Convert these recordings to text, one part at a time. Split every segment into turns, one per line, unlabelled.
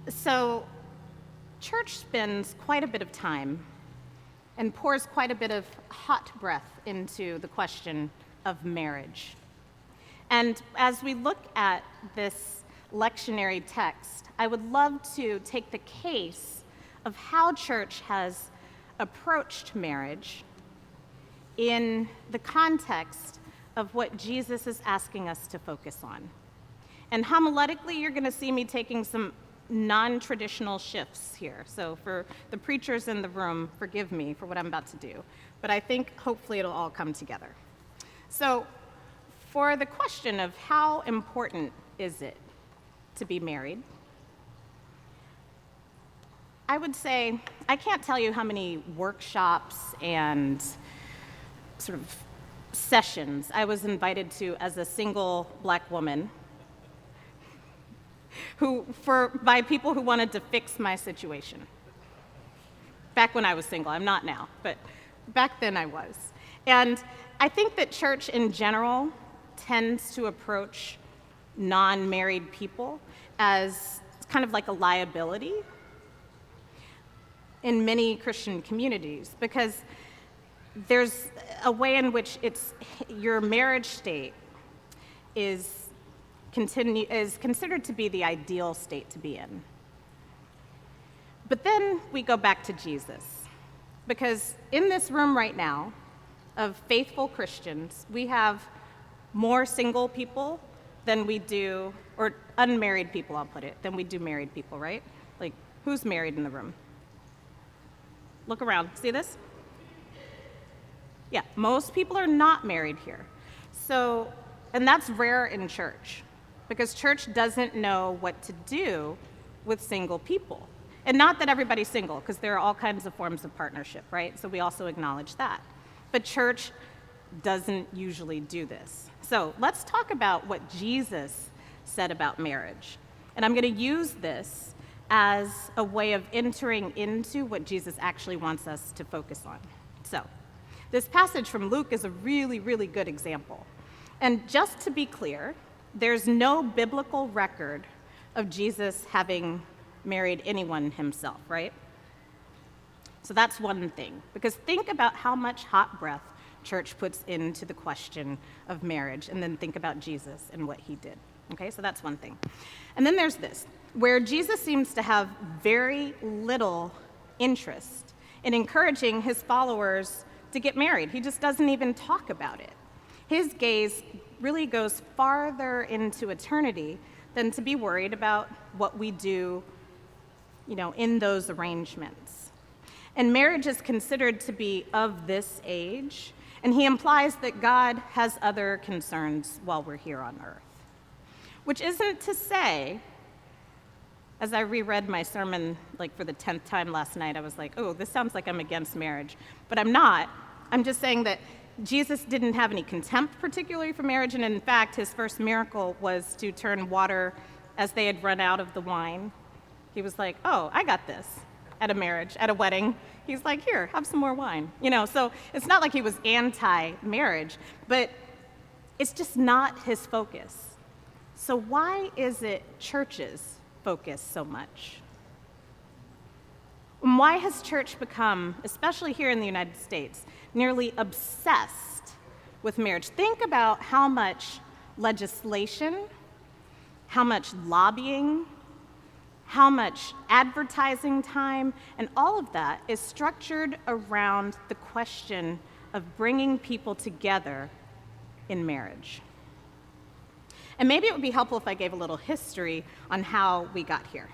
So, church spends quite a bit of time and pours quite a bit of hot breath into the question of marriage. And as we look at this lectionary text, I would love to take the case of how church has approached marriage in the context of what Jesus is asking us to focus on. And homiletically, you're going to see me taking some non-traditional shifts here. So for the preachers in the room, forgive me for what I'm about to do. But I think hopefully it'll all come together. So for the question of how important is it to be married, I would say I can't tell you how many workshops and sort of sessions I was invited to as a single black woman by people who wanted to fix my situation. Back when I was single, I'm not now, but back then I was. And I think that church in general tends to approach non-married people as kind of like a liability in many Christian communities, because there's a way in which your marriage state is considered to be the ideal state to be in. But then we go back to Jesus, because in this room right now of faithful Christians, we have more single people than we do, or unmarried people, I'll put it, than we do married people, right? Like, who's married in the room? Look around, see this? Yeah, most people are not married here. So, and that's rare in church, because church doesn't know what to do with single people. And not that everybody's single, because there are all kinds of forms of partnership, right? So we also acknowledge that. But church doesn't usually do this. So let's talk about what Jesus said about marriage. And I'm going to use this as a way of entering into what Jesus actually wants us to focus on. So this passage from Luke is a really, really good example. And just to be clear, there's no biblical record of Jesus having married anyone himself, right? So that's one thing, because think about how much hot breath church puts into the question of marriage, and then think about Jesus and what he did. Okay, so that's one thing. And then there's this, where Jesus seems to have very little interest in encouraging his followers to get married. He just doesn't even talk about it. His gaze really goes farther into eternity than to be worried about what we do, in those arrangements. And marriage is considered to be of this age, and he implies that God has other concerns while we're here on earth. Which isn't to say, as I reread my sermon for the 10th time last night, I was like, oh, this sounds like I'm against marriage. But I'm not. I'm just saying that Jesus didn't have any contempt particularly for marriage, and in fact, his first miracle was to turn water as they had run out of the wine. He was like, oh, I got this at a marriage, at a wedding. He's like, here, have some more wine. So it's not like he was anti-marriage, but it's just not his focus. So why is it churches focus so much? And why has church become, especially here in the United States, nearly obsessed with marriage? Think about how much legislation, how much lobbying, how much advertising time, and all of that is structured around the question of bringing people together in marriage. And maybe it would be helpful if I gave a little history on how we got here.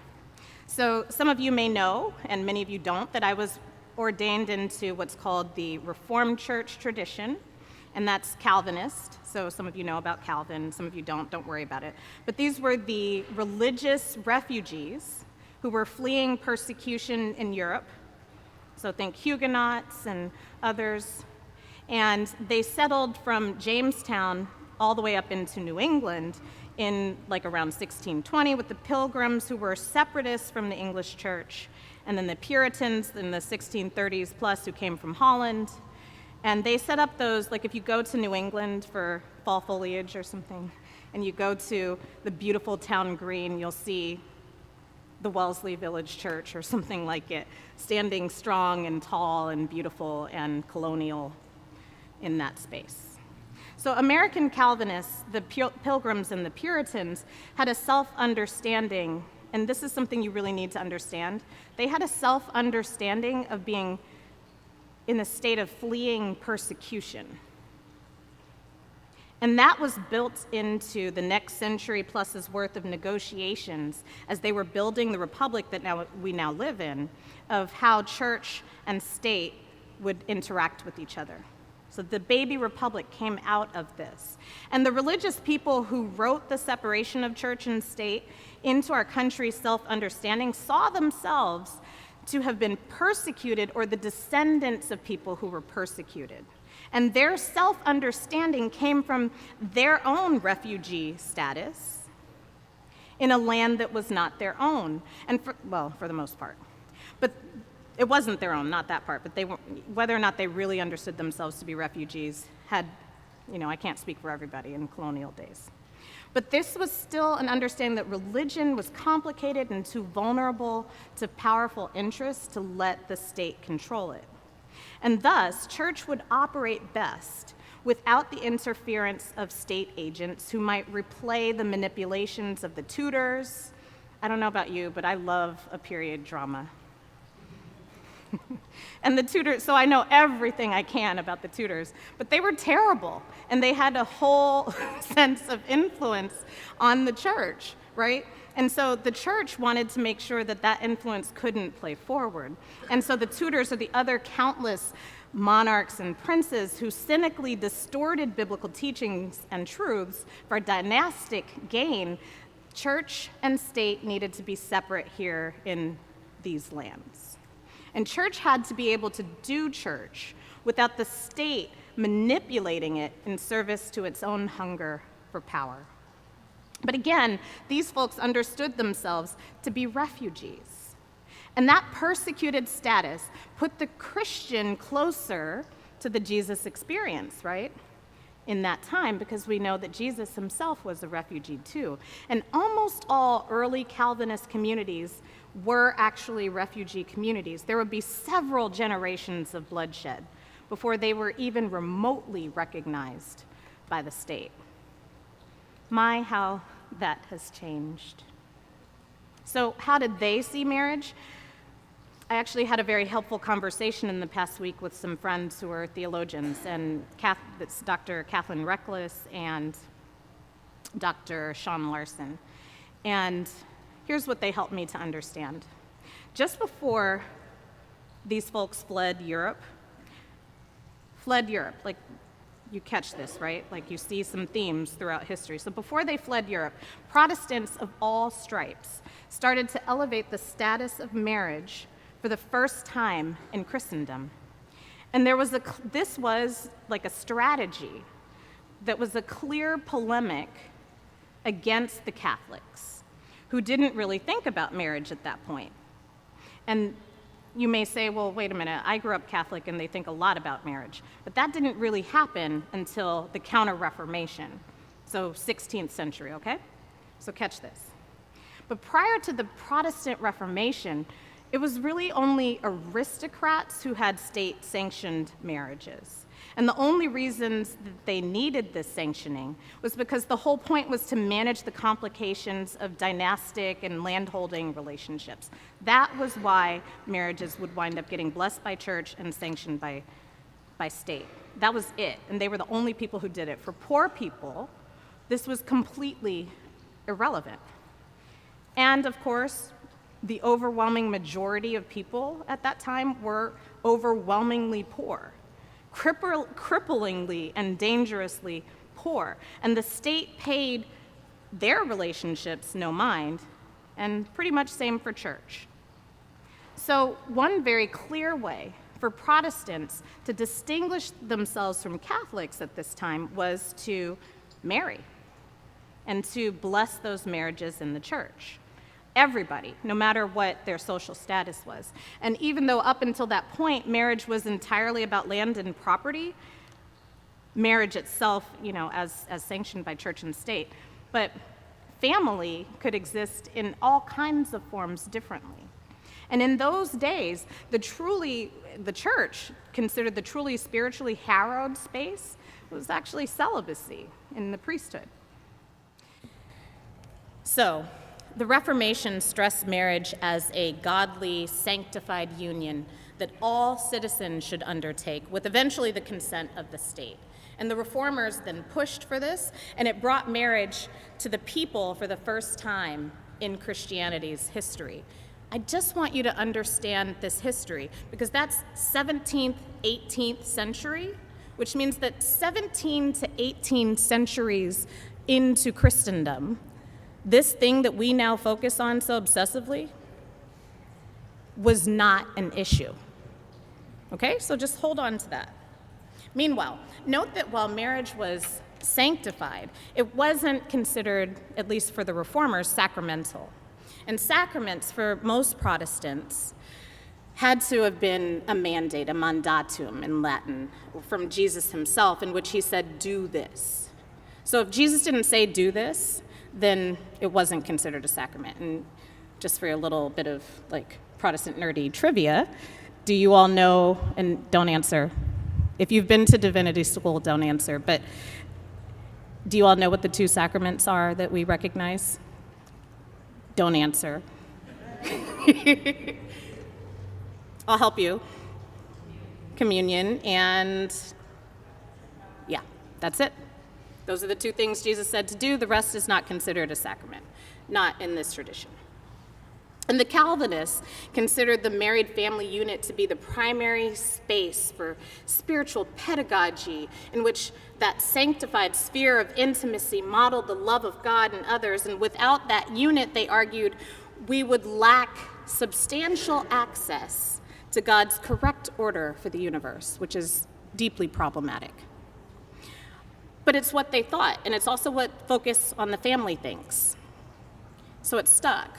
So some of you may know, and many of you don't, that I was ordained into what's called the Reformed Church tradition, and that's Calvinist. So some of you know about Calvin, some of you don't worry about it. But these were the religious refugees who were fleeing persecution in Europe. So think Huguenots and others. And they settled from Jamestown all the way up into New England in around 1620 with the Pilgrims, who were separatists from the English church, and then the Puritans in the 1630s plus, who came from Holland. And they set up those, if you go to New England for fall foliage or something, and you go to the beautiful town green, you'll see the Wellesley Village Church or something like it, standing strong and tall and beautiful and colonial in that space. So American Calvinists, the Pilgrims and the Puritans, had a self-understanding, and this is something you really need to understand. They had a self-understanding of being in a state of fleeing persecution. And that was built into the next century plus's worth of negotiations as they were building the republic that we now live in, of how church and state would interact with each other. So the baby republic came out of this. And the religious people who wrote the separation of church and state into our country's self-understanding saw themselves to have been persecuted or the descendants of people who were persecuted. And their self-understanding came from their own refugee status in a land that was not their own, and for the most part. But it wasn't their own, not that part, but whether or not they really understood themselves to be refugees had, I can't speak for everybody in colonial days. But this was still an understanding that religion was complicated and too vulnerable to powerful interests to let the state control it. And thus, church would operate best without the interference of state agents who might replay the manipulations of the Tudors. I don't know about you, but I love a period drama. And the Tudors, so I know everything I can about the Tudors, but they were terrible, and they had a whole sense of influence on the church, right? And so the church wanted to make sure that that influence couldn't play forward. And so the Tudors are the other countless monarchs and princes who cynically distorted biblical teachings and truths for dynastic gain. Church and state needed to be separate here in these lands. And church had to be able to do church without the state manipulating it in service to its own hunger for power. But again, these folks understood themselves to be refugees. And that persecuted status put the Christian closer to the Jesus experience, right? In that time, because we know that Jesus himself was a refugee too. And almost all early Calvinist communities were actually refugee communities. There would be several generations of bloodshed before they were even remotely recognized by the state. My, how that has changed. So how did they see marriage? I actually had a very helpful conversation in the past week with some friends who are theologians, and it's Dr. Kathleen Reckless and Dr. Sean Larson. And here's what they helped me to understand. Just before these folks fled Europe, like you catch this, right? Like you see some themes throughout history. So before they fled Europe, Protestants of all stripes started to elevate the status of marriage for the first time in Christendom. And this was like a strategy that was a clear polemic against the Catholics, who didn't really think about marriage at that point. And you may say, well, wait a minute, I grew up Catholic and they think a lot about marriage. But that didn't really happen until the Counter-Reformation, so 16th century, okay? So catch this. But prior to the Protestant Reformation, it was really only aristocrats who had state-sanctioned marriages. And the only reasons that they needed this sanctioning was because the whole point was to manage the complications of dynastic and landholding relationships. That was why marriages would wind up getting blessed by church and sanctioned by state. That was it, and they were the only people who did it. For poor people, this was completely irrelevant. And of course, the overwhelming majority of people at that time were overwhelmingly poor. Cripplingly and dangerously poor. And the state paid their relationships no mind, and pretty much same for church. So one very clear way for Protestants to distinguish themselves from Catholics at this time was to marry and to bless those marriages in the church. Everybody, no matter what their social status was. And even though up until that point, marriage was entirely about land and property, marriage itself, as sanctioned by church and state, but family could exist in all kinds of forms differently. And in those days, the church considered the truly spiritually harrowed space was actually celibacy in the priesthood. So, the Reformation stressed marriage as a godly, sanctified union that all citizens should undertake with eventually the consent of the state. And the Reformers then pushed for this, and it brought marriage to the people for the first time in Christianity's history. I just want you to understand this history, because that's 17th, 18th century, which means that 17 to 18 centuries into Christendom, this thing that we now focus on so obsessively was not an issue. Okay, so just hold on to that. Meanwhile, note that while marriage was sanctified, it wasn't considered, at least for the Reformers, sacramental. And sacraments, for most Protestants, had to have been a mandate, a mandatum in Latin, from Jesus himself, in which he said, do this. So if Jesus didn't say do this, then it wasn't considered a sacrament. And just for a little bit of Protestant nerdy trivia, do you all know, and don't answer, if you've been to divinity school, don't answer, but do you all know what the two sacraments are that we recognize? Don't answer. I'll help you. Communion and, yeah, that's it. Those are the two things Jesus said to do. The rest is not considered a sacrament, not in this tradition. And the Calvinists considered the married family unit to be the primary space for spiritual pedagogy, in which that sanctified sphere of intimacy modeled the love of God and others. And without that unit, they argued, we would lack substantial access to God's correct order for the universe, which is deeply problematic. But it's what they thought, and it's also what Focus on the Family thinks. So it stuck.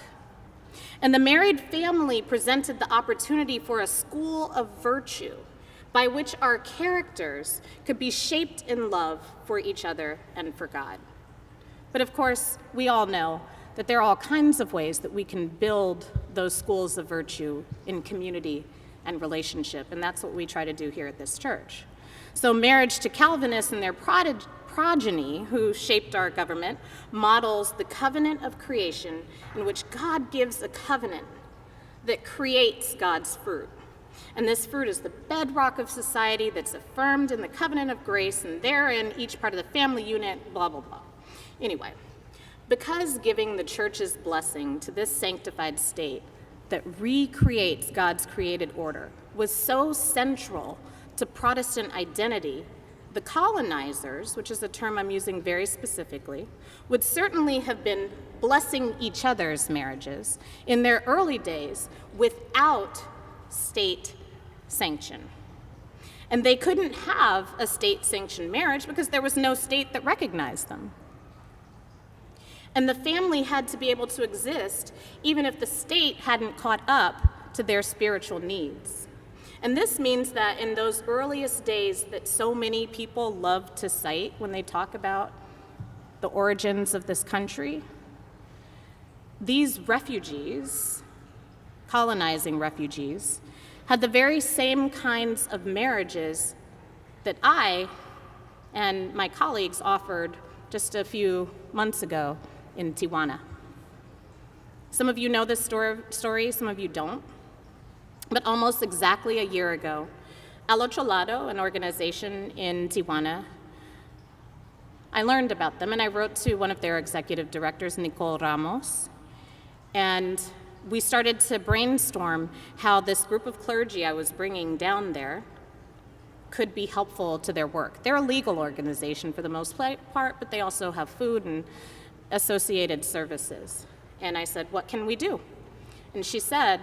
And the married family presented the opportunity for a school of virtue by which our characters could be shaped in love for each other and for God. But of course, we all know that there are all kinds of ways that we can build those schools of virtue in community and relationship, and that's what we try to do here at this church. So marriage to Calvinists and their progeny, who shaped our government, models the covenant of creation in which God gives a covenant that creates God's fruit. And this fruit is the bedrock of society that's affirmed in the covenant of grace, and therein each part of the family unit, blah, blah, blah. Anyway, because giving the church's blessing to this sanctified state that recreates God's created order was so central to Protestant identity, the colonizers, which is a term I'm using very specifically, would certainly have been blessing each other's marriages in their early days without state sanction. And they couldn't have a state-sanctioned marriage because there was no state that recognized them. And the family had to be able to exist even if the state hadn't caught up to their spiritual needs. And this means that in those earliest days that so many people love to cite when they talk about the origins of this country, these refugees, colonizing refugees, had the very same kinds of marriages that I and my colleagues offered just a few months ago in Tijuana. Some of you know this story, some of you don't. But almost exactly a year ago, Al Otro Lado, an organization in Tijuana, I learned about them, and I wrote to one of their executive directors, Nicole Ramos, and we started to brainstorm how this group of clergy I was bringing down there could be helpful to their work. They're a legal organization for the most part, but they also have food and associated services. And I said, what can we do? And she said,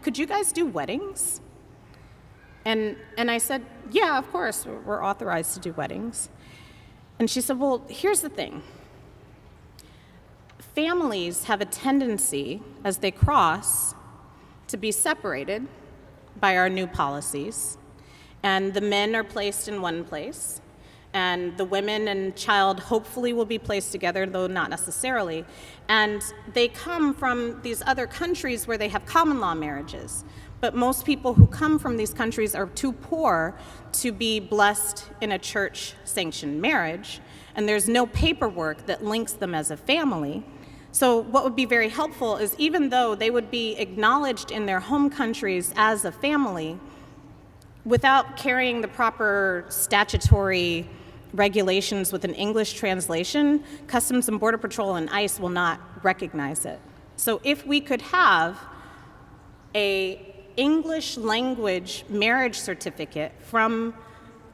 could you guys do weddings? And I said, yeah, of course, we're authorized to do weddings. And she said, well, here's the thing. Families have a tendency, as they cross, to be separated by our new policies. And the men are placed in one place, and the women and child hopefully will be placed together, though not necessarily. And they come from these other countries where they have common law marriages. But most people who come from these countries are too poor to be blessed in a church-sanctioned marriage, and there's no paperwork that links them as a family. So what would be very helpful is, even though they would be acknowledged in their home countries as a family, without carrying the proper statutory regulations with an English translation, Customs and Border Patrol and ICE will not recognize it. So if we could have an English language marriage certificate from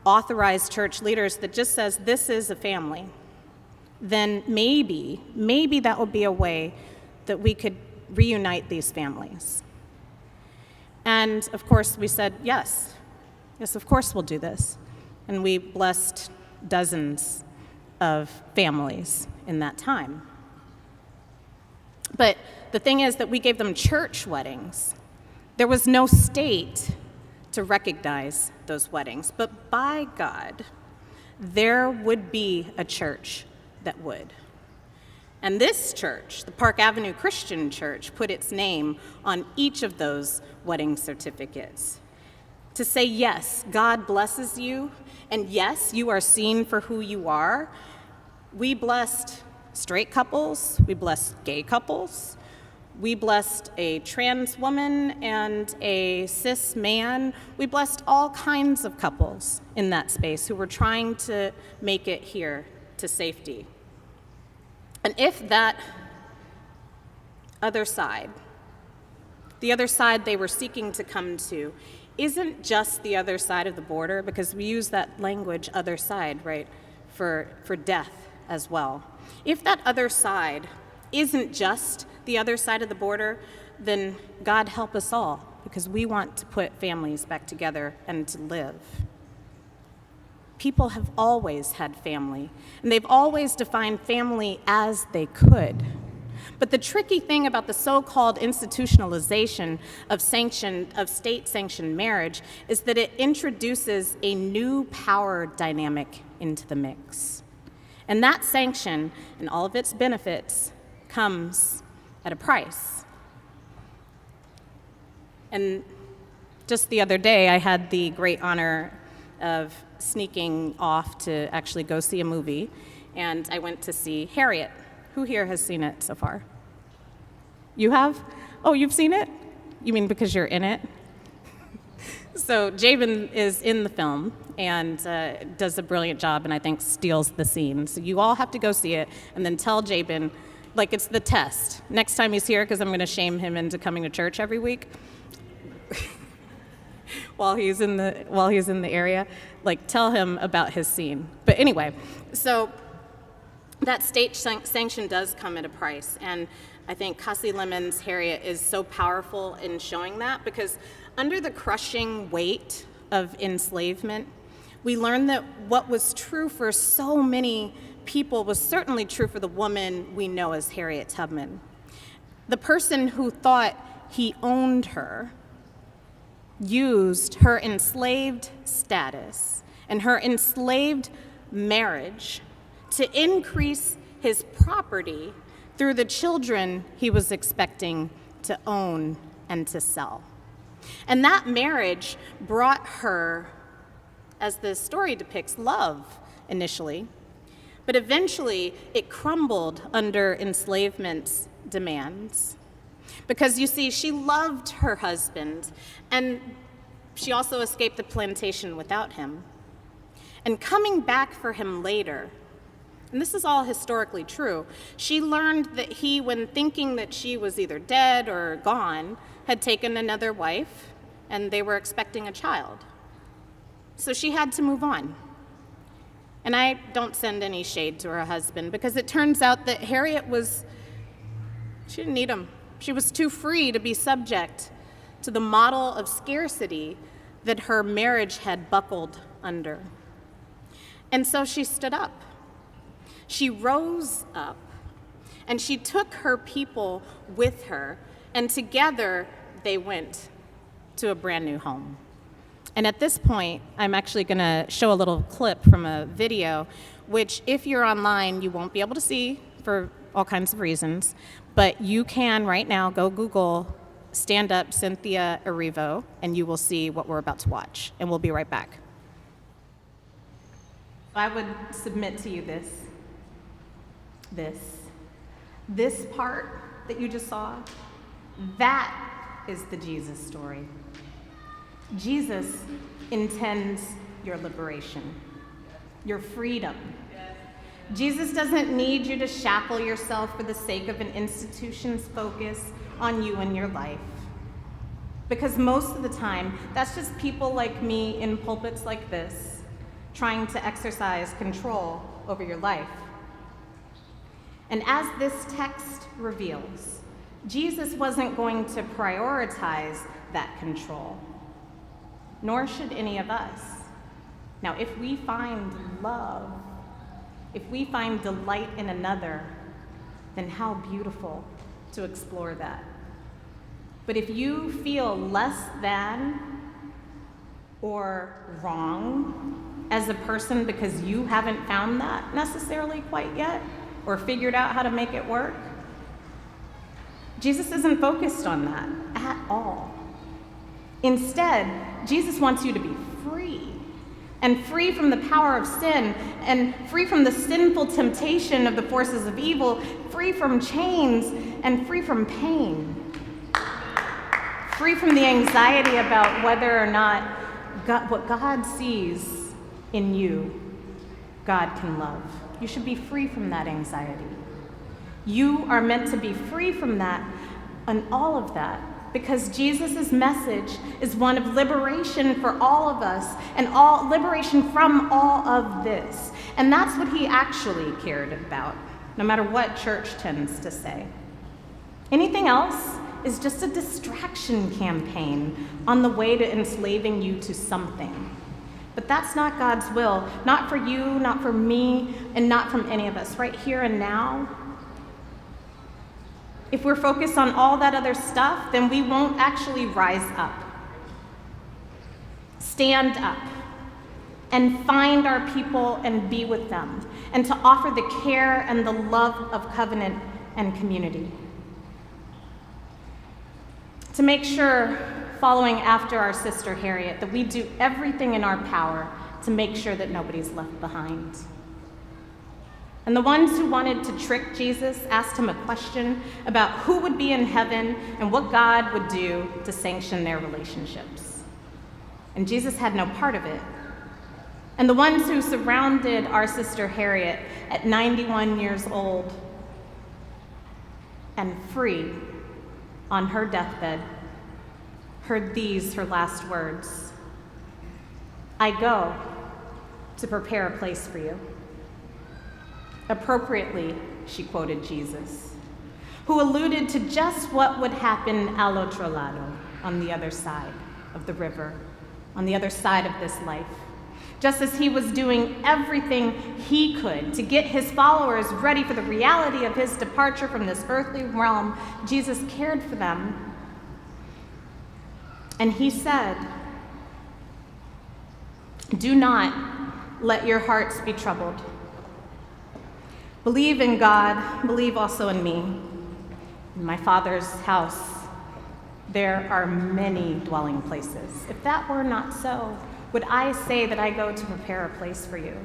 authorized church leaders that just says this is a family, then maybe that would be a way that we could reunite these families. And of course we said, yes, of course we'll do this. And we blessed dozens of families in that time. But the thing is that we gave them church weddings. There was no state to recognize those weddings, but by God, there would be a church that would. And this church, the Park Avenue Christian Church, put its name on each of those wedding certificates to say, yes, God blesses you, and yes, you are seen for who you are. We blessed straight couples, we blessed gay couples, we blessed a trans woman and a cis man. We blessed all kinds of couples in that space who were trying to make it here to safety. And if that other side, the other side they were seeking to come to, isn't just the other side of the border, because we use that language, other side, right, for death as well. If that other side isn't just the other side of the border, then God help us all, because we want to put families back together and to live. People have always had family, and they've always defined family as they could. But the tricky thing about the so-called institutionalization of state-sanctioned marriage is that it introduces a new power dynamic into the mix. And that sanction and all of its benefits comes at a price. And just the other day, I had the great honor of sneaking off to actually go see a movie, and I went to see Harriet. Who here has seen it so far? You have? Oh, you've seen it? You mean because you're in it? So Jabin is in the film and does a brilliant job, and I think steals the scene. So you all have to go see it and then tell Jabin, like it's the test. Next time he's here, because I'm going to shame him into coming to church every week while he's in the area, like tell him about his scene. But anyway, so that state sanction does come at a price, and I think Kasi Lemon's Harriet is so powerful in showing that, because under the crushing weight of enslavement, we learned that what was true for so many people was certainly true for the woman we know as Harriet Tubman. The person who thought he owned her used her enslaved status and her enslaved marriage to increase his property through the children he was expecting to own and to sell. And that marriage brought her, as the story depicts, love initially, but eventually it crumbled under enslavement's demands. Because you see, she loved her husband, and she also escaped the plantation without him. And coming back for him later, and this is all historically true, she learned that he, when thinking that she was either dead or gone, had taken another wife, and they were expecting a child. So she had to move on. And I don't send any shade to her husband, because it turns out that Harriet she didn't need him. She was too free to be subject to the model of scarcity that her marriage had buckled under. And so she stood up. She rose up, and she took her people with her, and together they went to a brand new home. And at this point, I'm actually going to show a little clip from a video, which if you're online, you won't be able to see for all kinds of reasons. But you can right now go Google Stand Up Cynthia Erivo, and you will see what we're about to watch. And we'll be right back. I would submit to you this part that you just saw, that is the Jesus story. Jesus intends your liberation, your freedom. Jesus doesn't need you to shackle yourself for the sake of an institution's focus on you and your life. Because most of the time, that's just people like me in pulpits like this trying to exercise control over your life. And as this text reveals, Jesus wasn't going to prioritize that control, nor should any of us. Now, if we find love, if we find delight in another, then how beautiful to explore that. But if you feel less than or wrong as a person because you haven't found that necessarily quite yet or figured out how to make it work, Jesus isn't focused on that at all. Instead, Jesus wants you to be free, and free from the power of sin, and free from the sinful temptation of the forces of evil, free from chains, and free from pain. Free from the anxiety about whether or not what God sees in you, God can love. You should be free from that anxiety. You are meant to be free from that and all of that, because Jesus' message is one of liberation for all of us and all liberation from all of this. And that's what he actually cared about, no matter what church tends to say. Anything else is just a distraction campaign on the way to enslaving you to something. But that's not God's will, not for you, not for me, and not from any of us, right here and now. If we're focused on all that other stuff, then we won't actually rise up. Stand up and find our people and be with them, and to offer the care and the love of covenant and community. To make sure, following after our sister Harriet, that we do everything in our power to make sure that nobody's left behind. And the ones who wanted to trick Jesus asked him a question about who would be in heaven and what God would do to sanction their relationships. And Jesus had no part of it. And the ones who surrounded our sister Harriet at 91 years old and free on her deathbed heard these, her last words: "I go to prepare a place for you." Appropriately, she quoted Jesus, who alluded to just what would happen al otro lado, on the other side of the river, on the other side of this life. Just as he was doing everything he could to get his followers ready for the reality of his departure from this earthly realm, Jesus cared for them. And he said, "Do not let your hearts be troubled. Believe in God, believe also in me. In my Father's house, there are many dwelling places. If that were not so, would I say that I go to prepare a place for you?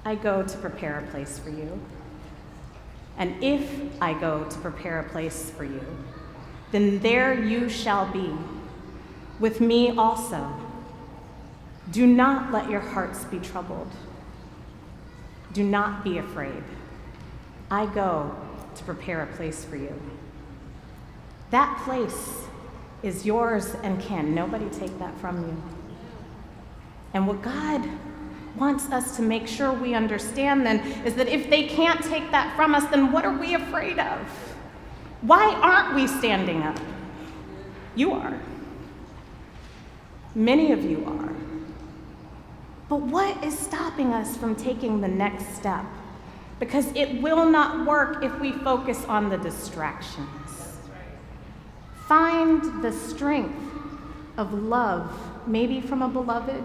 I go to prepare a place for you. And if I go to prepare a place for you, then there you shall be, with me also. Do not let your hearts be troubled. Do not be afraid. I go to prepare a place for you." That place is yours and can nobody take that from you. And what God wants us to make sure we understand then is that if they can't take that from us, then what are we afraid of? Why aren't we standing up? You are. Many of you are. But what is stopping us from taking the next step? Because it will not work if we focus on the distractions. Find the strength of love maybe from a beloved,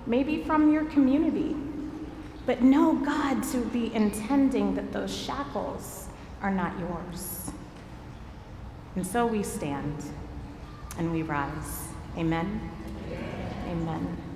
maybe from your community. But know God to be intending that those shackles are not yours. And so we stand and we rise. Amen? Amen.